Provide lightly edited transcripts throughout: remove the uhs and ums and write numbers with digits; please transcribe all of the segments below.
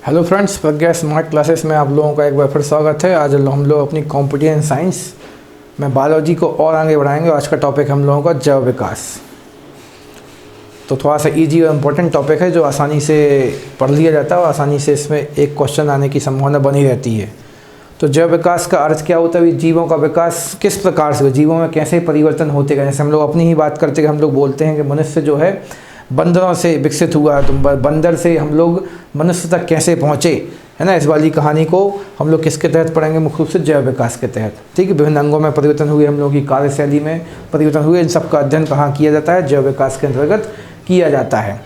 Hello friends, प्रज्ञा smart classes में आप लोगों का एक बार फिर स्वागत है। आज हम लोग अपनी कॉम्पिटिशन साइंस में बायोलॉजी को और आगे बढ़ाएंगे। आज का टॉपिक हम लोगों का जैव विकास। तो थोड़ा सा इजी और इम्पोर्टेंट टॉपिक है जो आसानी से पढ़ लिया जाता है और आसानी से इसमें एक क्वेश्चन आने की संभावना बनी रहती है। तो जैव विकास का अर्थ क्या होता है? जीवों का विकास किस प्रकार से, जीवों में कैसे परिवर्तन होते गए। जैसे हम लोग अपनी ही बात करते हैं, हम लोग बोलते हैं कि मनुष्य जो है बंदरों से विकसित हुआ है, तो बंदर से हम लोग मनुष्य तक कैसे पहुँचे, है ना। इस वाली कहानी को हम लोग किसके तहत पढ़ेंगे? मुख्य रूप से जैव विकास के तहत। ठीक है, विभिन्न अंगों में परिवर्तन हुए, हम लोगों की कार्यशैली में परिवर्तन हुए, इन सब का अध्ययन कहाँ किया जाता है? जैव विकास के अंतर्गत किया जाता है।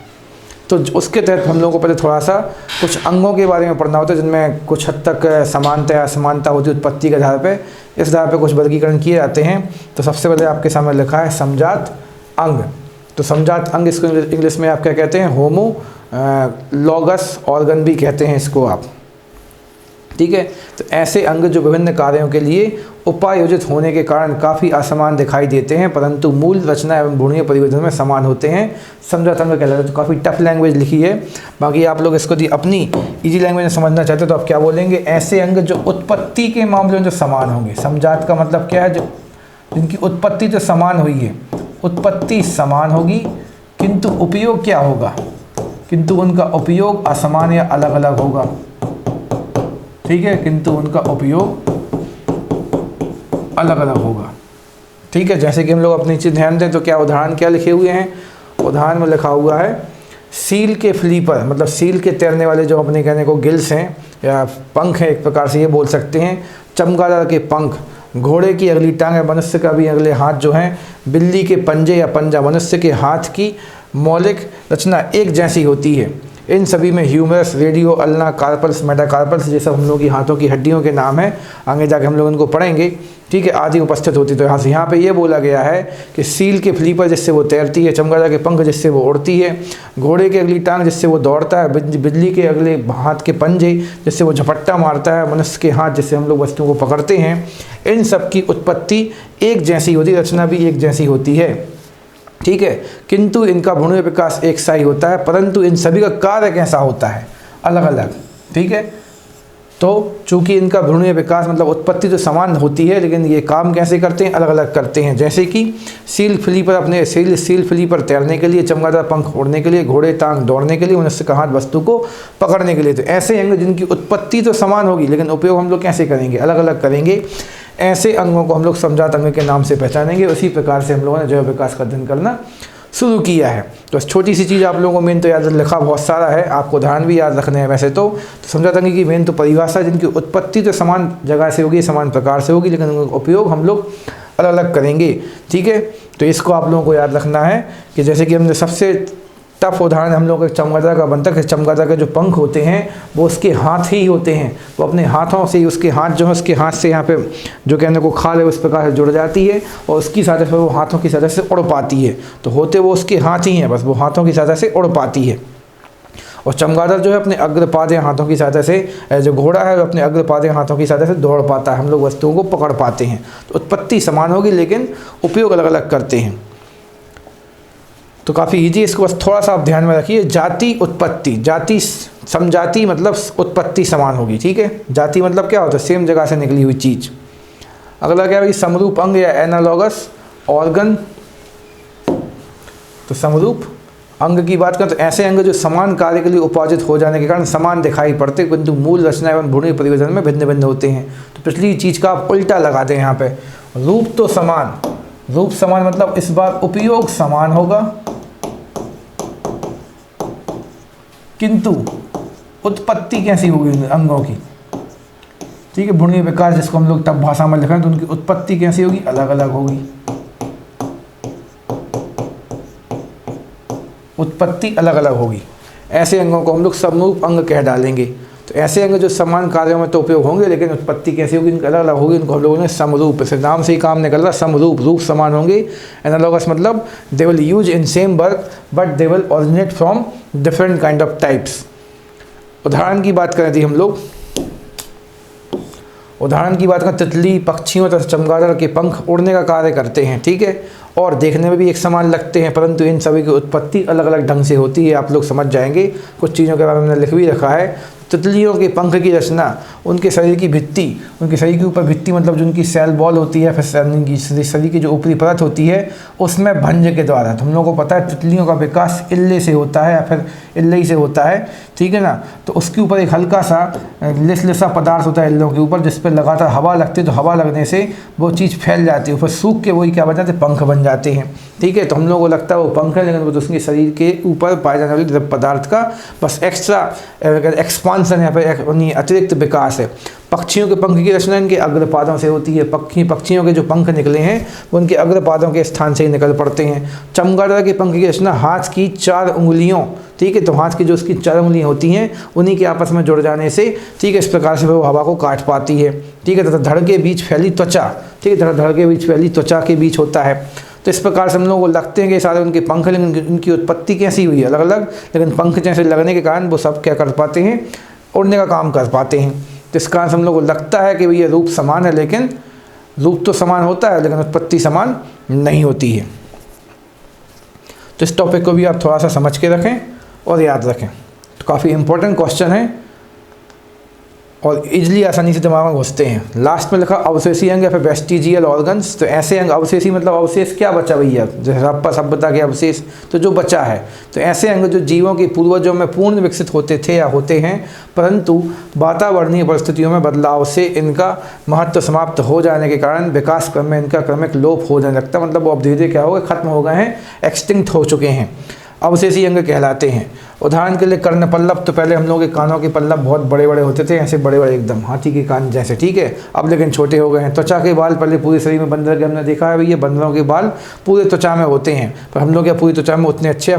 तो उसके तहत हम लोगों को पहले थोड़ा सा कुछ अंगों के बारे में पढ़ना होता है जिनमें कुछ हद तक समानता या असमानता होती है उत्पत्ति के आधार पर। इस आधार पर कुछ वर्गीकरण किए जाते हैं। तो सबसे पहले आपके सामने लिखा है समजात अंग। तो समजात अंग, इसको इंग्लिश में आप क्या कहते हैं? होमोलॉगस ऑर्गन भी कहते हैं इसको आप। ठीक है, तो ऐसे अंग जो विभिन्न कार्यों के लिए उपायोजित होने के कारण काफ़ी असमान दिखाई देते हैं, परंतु मूल रचना एवं भ्रूणीय परिवर्तन में समान होते हैं, समजात अंग कहलाते हैं। तो काफ़ी टफ लैंग्वेज लिखी है। बाकी आप लोग इसको अपनी इजी लैंग्वेज में समझना चाहते हो तो आप क्या बोलेंगे? ऐसे अंग जो उत्पत्ति के मामले में जो समान होंगे। समजात का मतलब क्या है? जो जिनकी उत्पत्ति जो समान हुई है, उत्पत्ति समान होगी किंतु उपयोग क्या होगा? किंतु उनका उपयोग असमान या अलग अलग होगा। ठीक है, किंतु उनका उपयोग अलग अलग होगा। ठीक है, जैसे कि हम लोग अपनी चीज़ ध्यान दें तो क्या उदाहरण क्या लिखे हुए हैं? उदाहरण में लिखा हुआ है सील के फ्लीपर, मतलब सील के तैरने वाले जो अपने कहने को गिल्स हैं या पंख हैं, एक प्रकार से ये बोल सकते हैं। चमगादड़ के पंख, घोड़े की अगली टांग है, मनुष्य का भी अगले हाथ जो हैं, बिल्ली के पंजे या पंजा, मनुष्य के हाथ की मौलिक रचना एक जैसी होती है। इन सभी में humerus, radius, ulna, carpals, metacarpals, ये सब हम लोग की हाथों की हड्डियों के नाम हैं। आगे जाके हम लोग इनको पढ़ेंगे। ठीक है, आदि उपस्थित होती। तो यहाँ पे ये बोला गया है कि सील के फ्लीपर जिससे वो तैरती है, चमगादड़ के पंख जिससे वो उड़ती है, घोड़े की अगली टांग जिससे वो दौड़ता है, बिल्ली के अगले हाथ के पंजे जिससे वो झपट्टा मारता है, मनुष्य के हाथ जिससे हम लोग वस्तुओं को पकड़ते हैं, इन सब की उत्पत्ति एक जैसी होती है, रचना भी एक जैसी होती है। ठीक है, किंतु इनका भ्रूणीय विकास एक सा ही होता है, परंतु इन सभी का कार्य कैसा होता है? अलग अलग। ठीक है, तो चूंकि इनका भ्रूणीय विकास मतलब उत्पत्ति तो समान होती है, लेकिन ये काम कैसे करते हैं? अलग अलग करते हैं। जैसे कि सील फ्लीपर अपने सील फ्लीपर तैरने के लिए, चमगादड़ पंख उड़ने के लिए, घोड़े टांग दौड़ने के लिए, मनुष्य का हाथ वस्तु को पकड़ने के लिए। तो ऐसे अंग जिनकी उत्पत्ति तो समान होगी लेकिन उपयोग हम लोग कैसे करेंगे? अलग अलग करेंगे। ऐसे अंगों को हम लोग समजात अंग के नाम से पहचानेंगे। उसी प्रकार से हम लोगों ने जैव विकास का अध्ययन करना शुरू किया है। तो छोटी सी चीज़ आप लोगों को मेन तो याद, लिखा बहुत सारा है, आपको उदाहरण भी याद रखने हैं वैसे तो समजात अंग की मेन तो परिभाषा, जिनकी उत्पत्ति तो समान जगह से होगी, समान प्रकार से होगी, लेकिन उनका उपयोग हम लोग अलग अलग करेंगे। ठीक है, तो इसको आप लोगों को याद रखना है कि जैसे कि हमने सबसे टफ उदाहरण हम लोग चमगादड़ का बनता है। चमगादड़ के जो पंख होते हैं वो उसके हाथ ही होते हैं, वो अपने हाथों से ही, उसके हाथ जो है उसके हाथ से यहाँ पे जो कहने को खाल है उस प्रकार से जुड़ जाती है और उसकी सहायता से वो हाथों की सहायता से उड़ पाती है। तो होते वो उसके हाथ ही हैं, बस वो हाथों की सहायता से उड़ पाती है। और चमगादड़ जो है अपने अग्रपाद या हाथों की सहायता से, जो घोड़ा है वो अपने अग्रपाद या हाथों की सहायता से दौड़ पाता है, हम लोग वस्तुओं को पकड़ पाते हैं। तो उत्पत्ति समान होगी लेकिन उपयोग अलग अलग करते हैं। तो काफ़ी ईजी, इसको बस थोड़ा सा आप ध्यान में रखिए। जाति, उत्पत्ति, जाति समजाति मतलब उत्पत्ति समान होगी। ठीक है, जाति मतलब क्या होता है? सेम जगह से निकली हुई चीज़। अगला क्या है? समरूप अंग या एनालॉगस ऑर्गन। तो समरूप अंग की बात करें तो ऐसे अंग जो समान कार्य के लिए उपार्जित हो जाने के कारण समान दिखाई पड़ते किंतु मूल रचना एवं भ्रूणीय परिवर्तन में भिन्न भिन्न होते हैं। तो पिछली चीज़ का आप उल्टा लगा दें यहाँ पे। रूप तो समान, रूप समान मतलब इस बार उपयोग समान होगा किंतु उत्पत्ति कैसी होगी अंगों की? ठीक है, भ्रूणीय विकास जिसको हम लोग तब भाषा में लिखें तो उनकी उत्पत्ति कैसी होगी? अलग अलग होगी। उत्पत्ति अलग अलग होगी। ऐसे अंगों को हम लोग समरूप अंग कह डालेंगे। तो ऐसे अंग जो समान कार्यों में तो उपयोग होंगे लेकिन उत्पत्ति कैसी होगी? इनकी अलग अलग होगी। इनको हम लोगों ने समरूप, से नाम से ही काम निकल रहा, समरूप, रूप समान होंगे। एनालॉगस मतलब they will use in same work but they will originate from different kind of types. उदाहरण की बात करें थी हम लोग, उदाहरण की बात करें तितली, पक्षियों तथा चमगादड़ के पंख उड़ने का कार्य करते हैं। ठीक है, और देखने में भी एक समान लगते हैं, परंतु इन सभी की उत्पत्ति अलग अलग ढंग से होती है। आप लोग समझ जाएंगे, कुछ चीज़ों के बारे में हमने लिख भी रखा है। तितलियों के पंख की रचना उनके शरीर की भित्ति, उनके शरीर के ऊपर भित्ति मतलब जो उनकी सेल बॉल होती है, फिर शरीर की जो ऊपरी परत होती है उसमें भंज के द्वारा। तो हम लोगों को पता है तितलियों का विकास इल्ले से होता है या फिर इल्लई से होता है, ठीक है ना। तो उसके ऊपर एक हल्का सा लिसा पदार्थ होता है इल्लों के ऊपर, जिस पर लगातार हवा लगती है, तो हवा लगने से वो चीज़ फैल जाती है, फिर सूख के वही क्या बन जाते हैं, पंख बन जाते हैं, ठीक है। तो हम लोगों को लगता है वो पंख है, लेकिन वो तो उसके शरीर के ऊपर पाए जाने वाले द्रव पदार्थ का बस एक्स्ट्रा एक्सपांसन है, फिर अतिरिक्त विकास है। पक्षियों के पंख की रचना इनके अग्रपादों से होती है। पक्षियों के जो पंख निकले हैं वो उनके अग्रपादों के स्थान से ही निकल पड़ते हैं। चमगादड़ के पंख की रचना हाथ की 4 उंगलियों, ठीक है, तो हाथ की जो उसकी 4 उंगलियां होती हैं उन्हीं के आपस में जुड़ जाने से, ठीक है, इस प्रकार से वो हवा को काट पाती है, ठीक है। तथा धड़ के बीच फैली त्वचा, ठीक है, धड़ के बीच फैली त्वचा के बीच होता है। तो इस प्रकार से हम लोगों को लगते हैं कि सारे उनके पंख, लेकिन उनकी उत्पत्ति कैसी हुई है अलग अलग, लेकिन पंख जैसे लगने के कारण वो सब क्या कर पाते हैं, उड़ने का काम कर पाते हैं। तो इस कारण से हम लोग को लगता है कि भैया रूप समान है, लेकिन रूप तो समान होता है लेकिन उत्पत्ति समान नहीं होती है। तो इस टॉपिक को भी आप थोड़ा सा समझ के रखें और याद रखें। तो काफ़ी इंपॉर्टेंट क्वेश्चन है और इजली आसानी से दिमाग में घुसते हैं। लास्ट में लिखा अवशेषी अंग या फिर वेस्टिजियल ऑर्गन्स। तो ऐसे अंग, अवशेषी मतलब अवशेष क्या बचा भैया, जैसे हड़प्पा सभ्यता के अवशेष, तो जो बचा है। तो ऐसे अंग जो जीवों के पूर्वजों में पूर्ण विकसित होते थे या होते हैं, परंतु वातावरणीय परिस्थितियों में बदलाव से इनका महत्व समाप्त हो जाने के कारण विकास क्रम में इनका क्रमिक लोप हो जाने लगता है, मतलब वो अब धीरे धीरे क्या हो गए, खत्म हो गए हैं, एक्सटिंक्ट हो चुके हैं, अवशेषी अंग कहलाते हैं। उदाहरण के लिए कर्णपल्लव, तो पहले हम लोगों के कानों के पल्लव बहुत बड़े बड़े होते थे, ऐसे बड़े बड़े एकदम हाथी के कान जैसे, ठीक है, अब लेकिन छोटे हो गए हैं। त्वचा के बाल पहले पूरे शरीर में बंदर के हमने देखा है भैया, बंदरों के बाल पूरे त्वचा में होते हैं, पर हम लोग क्या पूरी त्वचा में उतने अच्छे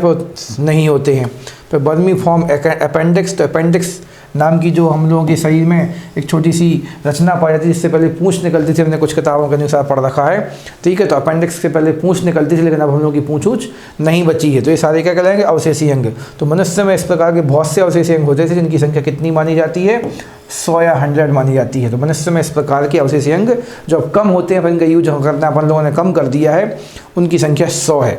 नहीं होते हैं। फिर बर्मी फॉर्म अपेंडिक्स, तो अपेंडिक्स नाम की जो हम लोगों के शरीर में एक छोटी सी रचना पाई जाती है, जिससे पहले पूंछ निकलती थी, हमने कुछ किताबों के अनुसार पढ़ रखा है, ठीक है। तो अपेंडिक्स से पहले पूंछ निकलती थी, लेकिन अब हम लोगों की पूंछ नहीं बची है। तो ये सारे क्या कहलाएंगे, अवशेषी अंग। तो मनुष्य में इस प्रकार के बहुत से अवशेषी अंग होते थे, जिनकी संख्या कितनी मानी जाती है, 100 या 100 मानी जाती है। तो मनुष्य में इस प्रकार के अवशेषी अंग जो अब कम होते हैं, पर इनका यूज करना अपन लोगों ने कम कर दिया है, उनकी संख्या 100 है,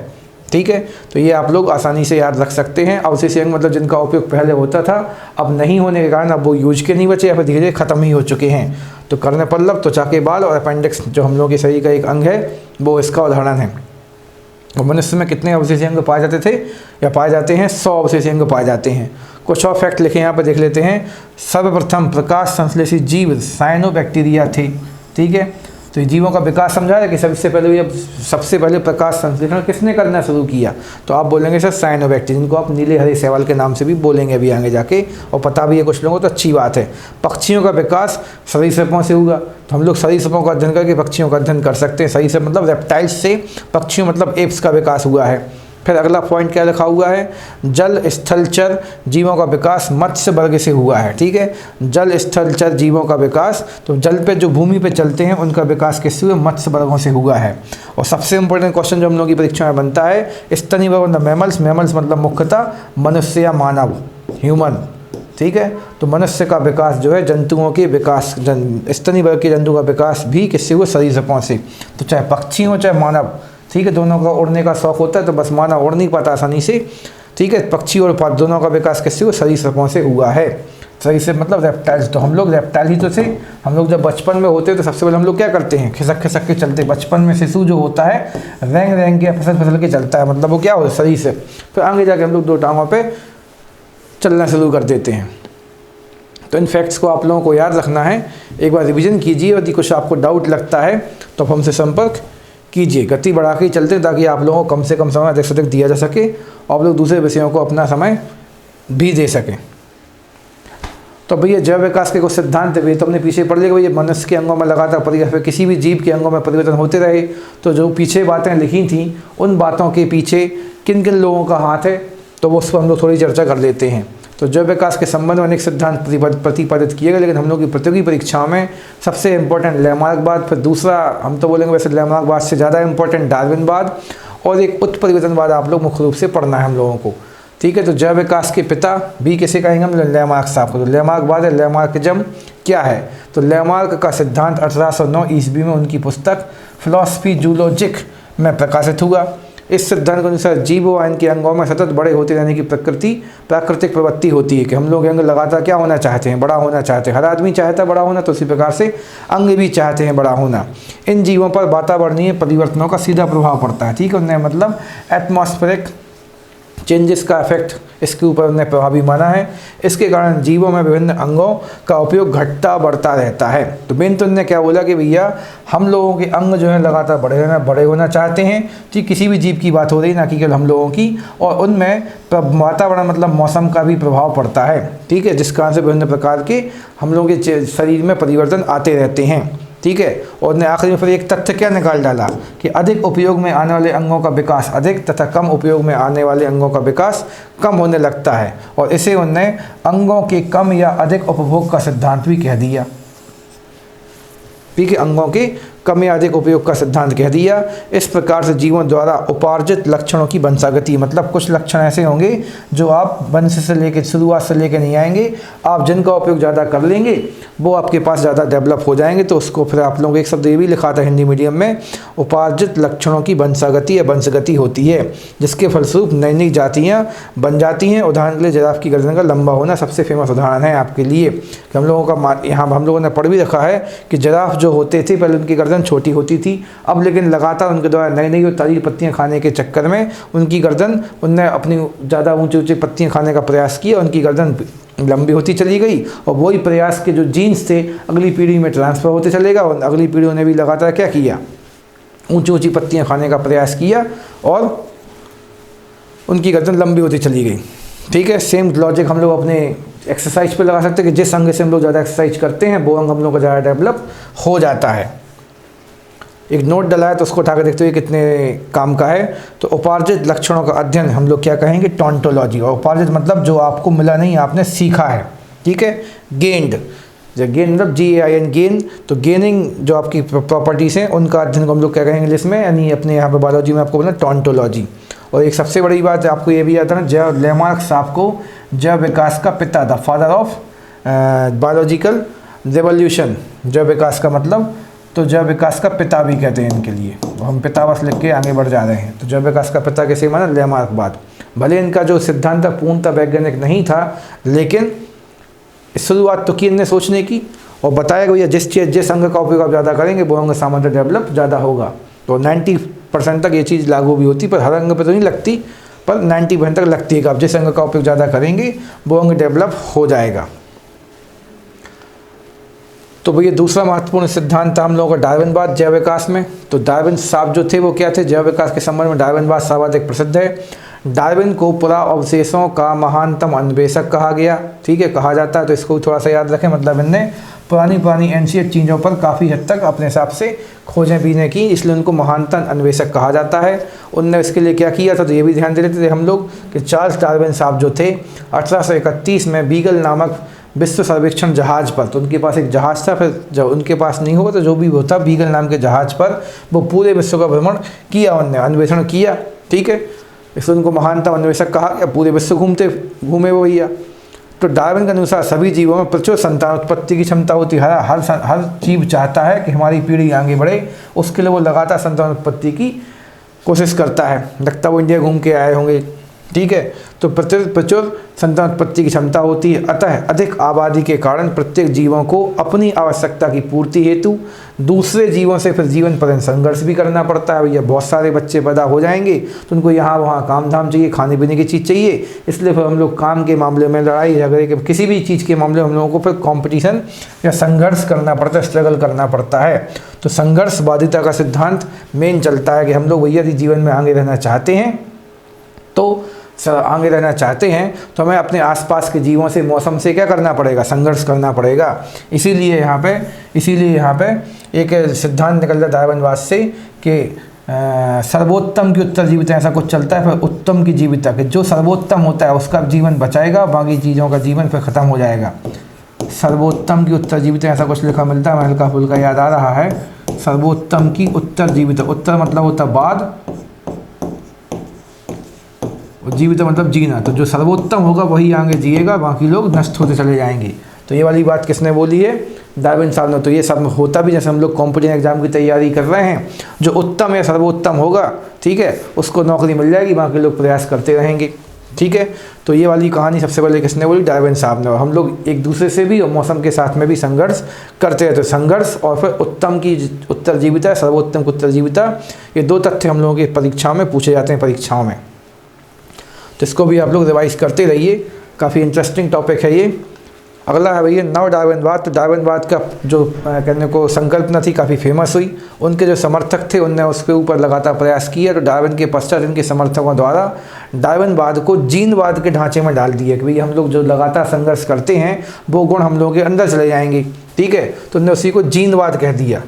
ठीक है। तो ये आप लोग आसानी से याद रख सकते हैं। अवशेषी अंग मतलब जिनका उपयोग पहले होता था, अब नहीं होने के कारण अब वो यूज के नहीं बचे या फिर धीरे धीरे खत्म ही हो चुके हैं। तो कर्णपल्लव, त्वचा के बाल और अपेंडिक्स जो हम लोगों के शरीर का एक अंग है, वो इसका उदाहरण है। और मनुष्य में कितने अवशेषी अंग पाए जाते थे या पाए जाते हैं, 100 अवशेषी अंग पाए जाते हैं। कुछ और फैक्ट लिखे यहाँ पर देख लेते हैं। सर्वप्रथम प्रकाश संश्लेषी जीव साइनोबैक्टीरिया थे, ठीक है। तो जीवों का विकास समझा है कि सबसे पहले प्रकाश संश्लेषण किसने करना शुरू किया, तो आप बोलेंगे सर साइनोबैक्टीरिया, जिनको आप नीले हरे शैवाल के नाम से भी बोलेंगे अभी आगे जाके, और पता भी है कुछ लोगों को, तो अच्छी बात है। पक्षियों का विकास सरीसृपों से हुआ, तो हम लोग सरीसृपों का अध्ययन करके पक्षियों का अध्ययन कर सकते हैं। सरीसृप मतलब रेप्टाइल्स से पक्षियों मतलब एप्स का विकास हुआ है। फिर अगला पॉइंट क्या लिखा हुआ है, जल स्थलचर जीवों का विकास मत्स्य वर्ग से हुआ है, ठीक है। जल स्थलचर जीवों का विकास, तो जल पे जो भूमि पे चलते हैं उनका विकास किससे हुआ, मत्स्य वर्गों से हुआ है। और सबसे इंपॉर्टेंट क्वेश्चन जो हम लोगों की परीक्षा में बनता है, स्तनी वर्ग मतलब मैमल्स, मैमल्स मतलब मुख्यतः मनुष्य या मानव, ह्यूमन, ठीक है। तो मनुष्य का विकास जो है, जंतुओं के विकास, स्तनी वर्ग के जंतुओं का विकास भी किससे हुआ, सरीसृपों से। तो चाहे पक्षी हो चाहे मानव, ठीक है, दोनों का उड़ने का शौक होता है, तो बस मानव उड़ नहीं पाता आसानी से, ठीक है। पक्षी और दोनों का विकास किससे हुआ, सरीसृपों से हुआ है। सरीसृप मतलब रेप्टाइल्स, तो हम लोग रेप्टाइल ही तो थे। हम लोग जब बचपन में होते हैं तो सबसे पहले हम लोग क्या करते हैं, खिसक खिसक के चलते। बचपन में शिशु जो होता है रेंग रेंग के फिसल फिसल के चलता है, मतलब वो क्या होता है, सरीसृप। फिर आगे जाके हम लोग 2 टांगों पर चलना शुरू कर देते हैं। तो इन फैक्ट्स को आप लोगों को याद रखना है, एक बार रिविजन कीजिए, और यदि कुछ आपको डाउट लगता है तो आप हमसे संपर्क कीजिए। गति बढ़ा के चलते ताकि आप लोगों को कम से कम समय अधिक से अधिक दिया जा सके और आप लोग दूसरे विषयों को अपना समय भी दे सकें। तो भैया जैव विकास के कुछ सिद्धांत है, तो हमने पीछे पढ़ लिया भैया मनुष्य के अंगों में लगातार परिवर्तन, किसी भी जीव के अंगों में परिवर्तन होते रहे। तो जो पीछे बातें लिखी थी उन बातों के पीछे किन किन लोगों का हाथ है, तो वो उस पर हम लोग थोड़ी चर्चा कर लेते हैं। तो जैव विकास के संबंध में अनेक सिद्धांत प्रतिपादित किए गए, लेकिन हम लोग की प्रतियोगी परीक्षाओं में सबसे इंपॉर्टेंट लैमार्कवाद, फिर दूसरा हम तो बोलेंगे वैसे लैमार्कवाद से ज़्यादा इंपॉर्टेंट डार्विनवाद, और एक उत्परिवर्तनवाद आप लोग मुख्य रूप से पढ़ना है हम लोगों को, ठीक है। तो जैव विकास के पिता भी किसे कहेंगे हम, लैमार्क साहब को। तो लैमार्कवाद है, लैमार्किज्म क्या है, तो लैमार्क का सिद्धांत 1809 ईस्वी में उनकी पुस्तक फिलॉसफी जूलॉजिक में प्रकाशित हुआ। इस सिद्धांत के अनुसार जीव व इनके अंगों में सतत बड़े होते रहने की प्राकृतिक प्रवृत्ति होती है कि हम लोग अंग लगातार क्या होना चाहते हैं, बड़ा होना चाहते हैं। हर आदमी चाहता है बड़ा होना, तो उसी प्रकार से अंग भी चाहते हैं बड़ा होना। इन जीवों पर वातावरणीय परिवर्तनों का सीधा प्रभाव पड़ता है, ठीक है, उन्हें मतलब एटमॉस्फेरिक चेंजेस का इफेक्ट इसके ऊपर उन्हें प्रभावी माना है। इसके कारण जीवों में विभिन्न अंगों का उपयोग घटता बढ़ता रहता है। तो मेन तो उन्होंने क्या बोला कि भैया हम लोगों के अंग जो है लगातार बड़े होना चाहते हैं, ठीक, किसी भी जीव की बात हो रही, ना कि केवल हम लोगों की, और उनमें वातावरण मतलब मौसम का भी प्रभाव पड़ता है, ठीक है, जिस कारण से विभिन्न प्रकार के हम लोगों के शरीर में परिवर्तन आते रहते हैं, ठीक है। और ने आखिरी में फिर एक तथ्य क्या निकाल डाला कि अधिक उपयोग में आने वाले अंगों का विकास अधिक तथा कम उपयोग में आने वाले अंगों का विकास कम होने लगता है, और इसे उनने अंगों के कम या अधिक उपभोग का सिद्धांत भी कह दिया, ठीक है, अंगों के कम या अधिक उपयोग का सिद्धांत कह दिया। इस प्रकार से जीवों द्वारा उपार्जित लक्षणों की वंशागति, मतलब कुछ लक्षण ऐसे होंगे जो आप वंश से लेकर शुरुआत से लेकर नहीं आएंगे, आप जिनका उपयोग ज़्यादा कर लेंगे वो आपके पास ज़्यादा डेवलप हो जाएंगे। तो उसको फिर आप लोगों को एक शब्द ये भी लिखा था हिंदी मीडियम में, उपार्जित लक्षणों की वंशागति या वंशगति होती है, जिसके फलस्वरूप नई नई जातियाँ बन जाती हैं। उदाहरण के लिए जिराफ की गर्दन का लंबा होना सबसे फेमस उदाहरण है आपके लिए, कि हम लोगों का यहाँ हम लोगों ने पढ़ भी रखा है कि जिराफ जो होते थे पहले उनकी गर्दन छोटी होती थी, अब लेकिन लगातार उनके द्वारा नई नई ताज़ी पत्तियां खाने के चक्कर में उनकी गर्दन, उनने अपनी ज़्यादा ऊंची ऊंची पत्तियां खाने का प्रयास किया, उनकी गर्दन लंबी होती चली गई, और वही प्रयास के जो जीन्स थे अगली पीढ़ी में ट्रांसफ़र होते चलेगा, और अगली पीढ़ियों ने भी लगातार क्या किया, ऊंची ऊंची पत्तियां खाने का प्रयास किया और उनकी गर्दन लंबी होती चली गई, ठीक है। सेम लॉजिक हम लोग अपने एक्सरसाइज पे लगा सकते हैं कि जिस अंग से हम लोग ज़्यादा एक्सरसाइज करते हैं वो अंग हम लोग का ज़्यादा डेवलप हो जाता है। एक नोट डला है तो उसको उठा कर देखते हुए कितने काम का है। तो उपार्जित लक्षणों का अध्ययन हम लोग क्या कहेंगे, टोंटोलॉजी। और उपार्जित मतलब जो आपको मिला नहीं, आपने सीखा है, ठीक है। गेंड, जब गेन मतलब GAIN गेन, तो गेनिंग जो आपकी प्रॉपर्टीज़ हैं उनका अध्ययन को हम लोग क्या कहेंगे इंग्लिश में, यानी अपने यहाँ पे बायोलॉजी में आपको बोला टोंटोलॉजी। और एक सबसे बड़ी बात आपको ये भी याद है ना, लेमार्क साहब को जैव विकास का पिता, the father of biological revolution, जैव विकास का मतलब, तो जैव विकास का पिता भी कहते हैं इनके लिए, हम पिता बस लिख के आगे बढ़ जा रहे हैं। तो जैव विकास का पिता कैसे माना, लेमार्कवाद। भले इनका जो सिद्धांत था पूर्णतः वैज्ञानिक नहीं था, लेकिन शुरुआत तो की इनने सोचने की, और बताया कि भैया जिस अंग का उपयोग आप ज़्यादा करेंगे वो अंग सामान्य डेवलप ज़्यादा होगा। तो 90% तक ये चीज़ लागू भी होती, पर हर अंग पर तो नहीं लगती, पर 90% तक लगती है कि आप जिस अंग का उपयोग ज़्यादा करेंगे वो अंग डेवलप हो जाएगा। तो भैया दूसरा महत्वपूर्ण सिद्धांत था हम लोगों का डार्विनवाद जैव विकास में। तो डार्विन साहब जो थे वो क्या थे, जैव विकास के संबंध में डार्विनवाद सर्वाधिक प्रसिद्ध है। डार्विन को पुराअवशेषों का महानतम अन्वेषक कहा गया, ठीक है, कहा जाता है। तो इसको थोड़ा सा याद रखें, मतलब इनने पुरानी एंशियंट चीज़ों पर काफ़ी हद तक अपने हिसाब से खोजें बीने की, इसलिए उनको महानतम अन्वेषक कहा जाता है। उनने इसके लिए क्या किया था, तो ये भी ध्यान दे लेते थे हम लोग कि चार्ल्स डार्विन साहब जो थे 1831 में बीगल नामक विश्व सर्वेक्षण जहाज पर, तो उनके पास एक जहाज़ था, फिर जब उनके पास नहीं होगा तो जो भी होता बीगल नाम के जहाज़ पर वो पूरे विश्व का भ्रमण किया, उनने अन्वेषण किया, ठीक है। इसलिए उनको महानतम अन्वेषक कहा गया, पूरे विश्व घूमे वो भैया। तो डार्विन के अनुसार सभी जीवों में प्रचुर संतान उत्पत्ति की क्षमता होती है। हर जीव चाहता है कि हमारी पीढ़ी आगे बढ़े, उसके लिए वो लगातार संतान उत्पत्ति की कोशिश करता है। लगता है वो इंडिया घूम के आए होंगे, ठीक है। तो प्रचुर संतान उत्पत्ति की क्षमता होती है। अतः अधिक आबादी के कारण प्रत्येक जीवों को अपनी आवश्यकता की पूर्ति हेतु दूसरे जीवों से फिर जीवन पर्यंत संघर्ष भी करना पड़ता है। भैया बहुत सारे बच्चे पैदा हो जाएंगे तो उनको यहाँ वहाँ काम धाम चाहिए, खाने पीने की चीज़ चाहिए, इसलिए फिर हम लोग काम के मामले में, लड़ाई झगड़े के किसी भी चीज़ के मामले में हम लोगों को फिर कॉम्पिटिशन या संघर्ष करना पड़ता है, स्ट्रगल करना पड़ता है। तो संघर्षवादिता का सिद्धांत मेन चलता है कि हम लोग भैया जीवन में आगे रहना चाहते हैं, तो आगे रहना चाहते हैं तो हमें अपने आसपास के जीवों से, मौसम से क्या करना पड़ेगा, संघर्ष करना पड़ेगा। इसीलिए यहाँ पे एक सिद्धांत निकलता है डार्विनवाद से कि सर्वोत्तम की उत्तर जीविता, ऐसा कुछ चलता है। फिर उत्तम की जीविता, कि जो सर्वोत्तम होता है उसका जीवन बचाएगा, बाकी चीज़ों का जीवन फिर ख़त्म हो जाएगा। सर्वोत्तम की उत्तर जीविता, ऐसा कुछ लिखा मिलता है, हल्का फुल्का याद आ रहा है। सर्वोत्तम की उत्तर जीविता, उत्तर मतलब होता बाद, जीवित मतलब जीना। तो जो सर्वोत्तम होगा वही आगे जिएगा, बाकी लोग नष्ट होते चले जाएंगे। तो ये वाली बात किसने बोली है? डार्विन साहब ने। तो ये सब होता भी, जैसे हम लोग कॉम्पिटिटिव एग्जाम की तैयारी कर रहे हैं, जो उत्तम या सर्वोत्तम होगा, ठीक है, उसको नौकरी मिल जाएगी, बाकी लोग प्रयास करते रहेंगे, ठीक है। तो ये वाली कहानी सबसे पहले किसने बोली? डार्विन साहब ने। और हम लोग एक दूसरे से भी और मौसम के साथ में भी संघर्ष करते रहते। संघर्ष और फिर उत्तम की उत्तरजीविता, सर्वोत्तम की उत्तरजीविता, ये दो तथ्य हम लोगों की परीक्षाओं में पूछे जाते हैं, परीक्षाओं में। तो इसको भी आप लोग रिवाइज करते रहिए, काफ़ी इंटरेस्टिंग टॉपिक है ये। अगला है भैया नव डार्विनवाद। तो डार्विनवाद का जो कहने को संकल्पना थी काफ़ी फेमस हुई। उनके जो समर्थक थे उनने उसके ऊपर लगातार प्रयास किया। तो डार्विन के पश्चात इनके समर्थकों द्वारा डार्विनवाद को जीनवाद के ढांचे में डाल दिया कि भाई हम लोग जो लगातार संघर्ष करते हैं वो गुण हम लोगों के अंदर चले जाएंगे, ठीक है। तो उन्होंने उसी को जीनवाद कह दिया,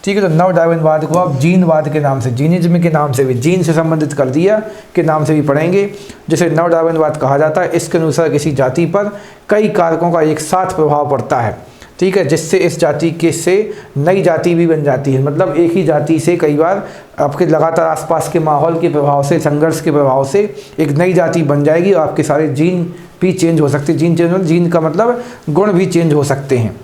ठीक है। तो नव डार्विनवाद को आप जीनवाद के नाम से, जीनिज्म के नाम से भी, जीन से संबंधित कर दिया के नाम से भी पढ़ेंगे, जिसे नव डार्विनवाद कहा जाता है। इसके अनुसार किसी जाति पर कई कारकों का एक साथ प्रभाव पड़ता है, ठीक है, जिससे इस जाति के से नई जाति भी बन जाती है। मतलब एक ही जाति से कई बार आपके लगातार आसपास के माहौल के प्रभाव से, संघर्ष के प्रभाव से एक नई जाति बन जाएगी और आपके सारे जीन भी चेंज हो सकते हैं। जीन का मतलब गुण भी चेंज हो सकते हैं।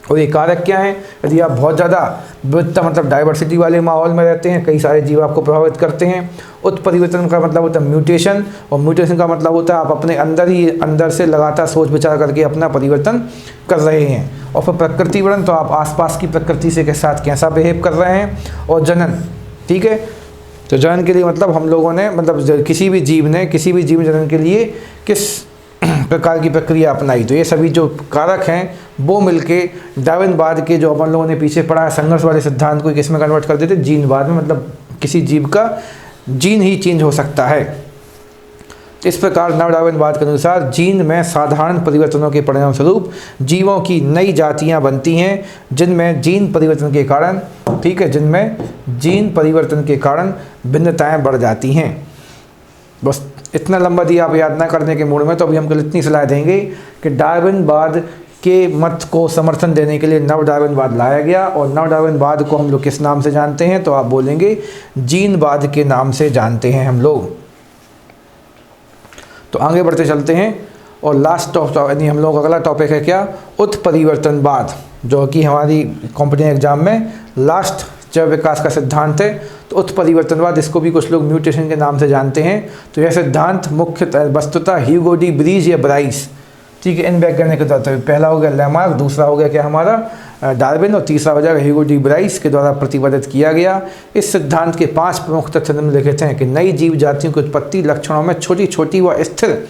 और ये कारक क्या है? यदि आप बहुत ज़्यादा विविधता मतलब डाइवर्सिटी वाले माहौल में रहते हैं, कई सारे जीव आपको प्रभावित करते हैं। उत्परिवर्तन का मतलब होता है म्यूटेशन, और म्यूटेशन का मतलब होता है आप अपने अंदर से लगातार सोच विचार करके अपना परिवर्तन कर रहे हैं। और फिर प्रकृतिवरण, तो आप आसपास की प्रकृति से के साथ कैसा बिहेव कर रहे हैं। और जनन, ठीक है। तो जनन के लिए मतलब हम लोगों ने मतलब किसी भी जीव जनन के लिए किस प्रकार की प्रक्रिया अपनाई। तो ये सभी जो कारक हैं वो मिलके डार्विनवाद के जो अपन लोगों ने पीछे पढ़ा है संघर्ष वाले सिद्धांत को किस में कन्वर्ट कर देते? जीनवाद में। मतलब किसी जीव का जीन ही चेंज हो सकता है। इस प्रकार नव डार्विनवाद के अनुसार जीन में साधारण परिवर्तनों के परिणाम स्वरूप जीवों की नई जातियां बनती हैं, जिनमें जीन परिवर्तन के कारण, ठीक है, जिनमें जीन परिवर्तन के कारण भिन्नताएं बढ़ जाती हैं। बस इतना लंबा दिया आप याद ना करने के मूड में, तो अभी हम कल इतनी सलाह देंगे कि डार्विनवाद के मत को समर्थन देने के लिए नव डार्विनवाद लाया गया। और नव डार्विनवाद को हम लोग किस नाम से जानते हैं? तो आप बोलेंगे जीनवाद के नाम से जानते हैं हम लोग। तो आगे बढ़ते चलते हैं और लास्ट यानी हम लोग अगला टॉपिक है क्या? उत्परिवर्तनवाद, जो कि हमारी कॉम्पिटिटिव एग्जाम में लास्ट जैव विकास का सिद्धांत है। तो उत्परिवर्तनवाद, इसको भी कुछ लोग म्यूटेशन के नाम से जानते हैं। तो यह सिद्धांत मुख्य वस्तुतः ह्यूगो डी ब्रीज या ब्राइस, ठीक है, इन वैज्ञानिक के द्वारा, पहला हो गया लैमार्क, दूसरा हो गया क्या हमारा डार्विन, और तीसरा हो जाएगा ह्यूगो डी ब्राइस के द्वारा प्रतिपादित किया गया। इस सिद्धांत के 5 प्रमुख तथ्य निम्नलिखित हैं कि नई जीव जातियों की उत्पत्ति लक्षणों में छोटी छोटी व स्थिर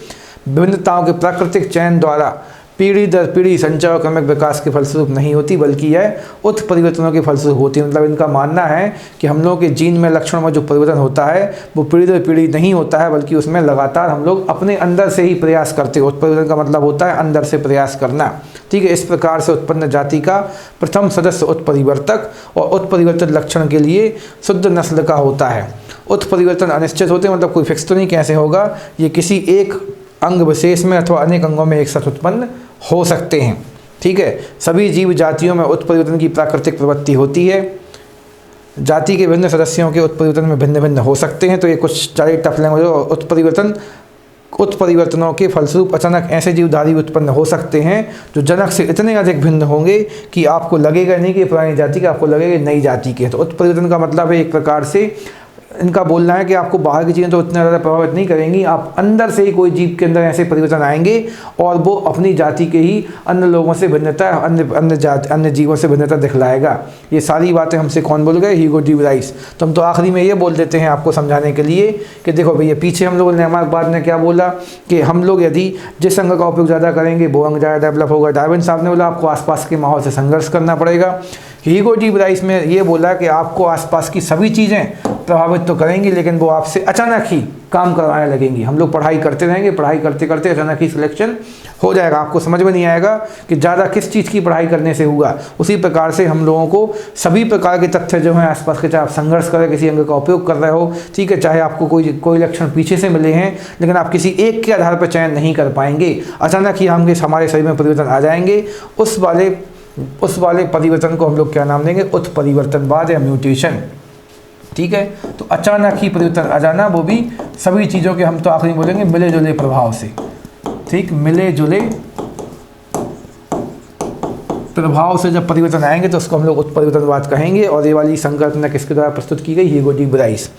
विभिन्नताओं के प्राकृतिक चयन द्वारा पीढ़ी दर पीढ़ी संचय और क्रमिक विकास के फलस्वरूप नहीं होती, बल्कि यह उत्परिवर्तनों के फलस्वरूप होती है। मतलब इनका मानना है कि हम लोगों के जीन में लक्षणों में जो परिवर्तन होता है वो पीढ़ी दर पीढ़ी नहीं होता है, बल्कि उसमें लगातार हम लोग अपने अंदर से ही प्रयास करते हैं। उत्परिवर्तन का मतलब होता है अंदर से प्रयास करना, ठीक है। इस प्रकार से उत्पन्न जाति का प्रथम सदस्य उत्परिवर्तक और उत्परिवर्तित लक्षण के लिए शुद्ध नस्ल का होता है। उत्परिवर्तन अनिश्चित होते हैं, मतलब कोई फिक्स तो नहीं कैसे होगा, ये किसी एक अंग विशेष में अथवा अनेक अंगों में एक साथ उत्पन्न हो सकते हैं, ठीक है। सभी जीव जातियों में उत्परिवर्तन की प्राकृतिक प्रवृत्ति होती है। जाति के विभिन्न सदस्यों के उत्परिवर्तन में भिन्न भिन्न हो सकते हैं। तो ये कुछ चार टफ लैंग्वेज। उत्परिवर्तनों के फलस्वरूप अचानक ऐसे जीवधारी उत्पन्न हो सकते हैं जो जनक से इतने अधिक भिन्न होंगे कि आपको लगेगा नहीं कि पुरानी जाति के, आपको लगेगा नई जाति के। तो उत्परिवर्तन का मतलब है एक प्रकार से इनका बोलना है कि आपको बाहर की चीज़ें तो उतना ज़्यादा प्रभावित नहीं करेंगी, आप अंदर से ही कोई जीव के अंदर ऐसे परिवर्तन आएंगे और वो अपनी जाति के ही अन्य लोगों से भिन्नता, अन्य जीवों से भिन्नता दिखलाएगा। ये सारी बातें हमसे कौन बोल गए? Hugo de Bryce. तो हम तो आखिरी में ये बोल देते हैं आपको समझाने के लिए कि देखो भैया, पीछे हम लोगों ने हमारे बाद ने क्या बोला कि हम लोग यदि जिस अंग का उपयोग ज़्यादा करेंगे वो अंग ज़्यादा डेवलप होगा। डार्विन साहब ने बोला आपको आसपास के माहौल से संघर्ष करना पड़ेगा। ह्यूगो डी ब्राइस में ये बोला कि आपको आसपास की सभी चीज़ें प्रभावित तो करेंगी, लेकिन वो आपसे अचानक ही काम करवाने लगेंगी। हम लोग पढ़ाई करते रहेंगे, पढ़ाई करते करते अचानक ही सिलेक्शन हो जाएगा, आपको समझ में नहीं आएगा कि ज़्यादा किस चीज़ की पढ़ाई करने से हुआ। उसी प्रकार से हम लोगों को सभी प्रकार के तथ्य जो हैं आसपास के, चाहे आप संघर्ष करें, किसी अंग का उपयोग कर रहे हो, ठीक है, चाहे आपको कोई लक्षण पीछे से मिले हैं, लेकिन आप किसी एक के आधार पर चयन नहीं कर पाएंगे। अचानक ही हमारे शरीर में परिवर्तन आ जाएंगे। उस वाले परिवर्तन को हम लोग क्या नाम देंगे? उत्परिवर्तनवाद या म्यूटेशन, ठीक है। तो अचानक ही परिवर्तन आ जाना, वो भी सभी चीज़ों के, हम तो आखिरी बोलेंगे मिले जुले प्रभाव से, ठीक, मिले जुले प्रभाव से जब परिवर्तन आएंगे तो उसको हम लोग उत्परिवर्तनवाद कहेंगे। और ये वाली संकल्पना किसके द्वारा प्रस्तुत की गई? Hugo de Bryce.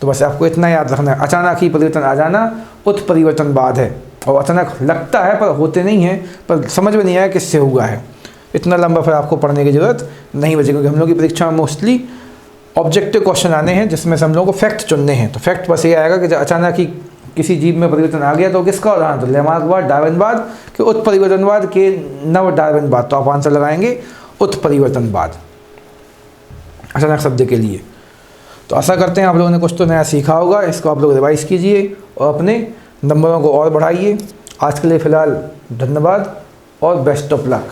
तो बस आपको इतना याद रखना है, अचानक ही परिवर्तन आ जाना उत्परिवर्तनवाद है। और अचानक लगता है पर होते नहीं हैं, पर समझ में नहीं आया किससे हुआ है। इतना लंबा फिर आपको पढ़ने की ज़रूरत नहीं बचेगी, क्योंकि हम लोग की परीक्षा में मोस्टली ऑब्जेक्टिव क्वेश्चन आने हैं जिसमें से हम लोगों को फैक्ट चुनने हैं। तो फैक्ट बस ये आएगा कि जब अचानक ही किसी जीव में परिवर्तन आ गया तो किसका उदाहरण? तो लेमार्कवाद, डार्विनवाद के उत्परिवर्तनवाद के नव डार्विनवाद। तो आप आंसर लगाएंगे उत्परिवर्तनवाद अचानक शब्द के लिए। तो आशा करते हैं आप लोगों ने कुछ तो नया सीखा होगा। इसको आप लोग रिवाइज कीजिए और अपने नंबरों को और बढ़ाइए। आज के लिए फ़िलहाल धन्यवाद और बेस्ट ऑफ लक।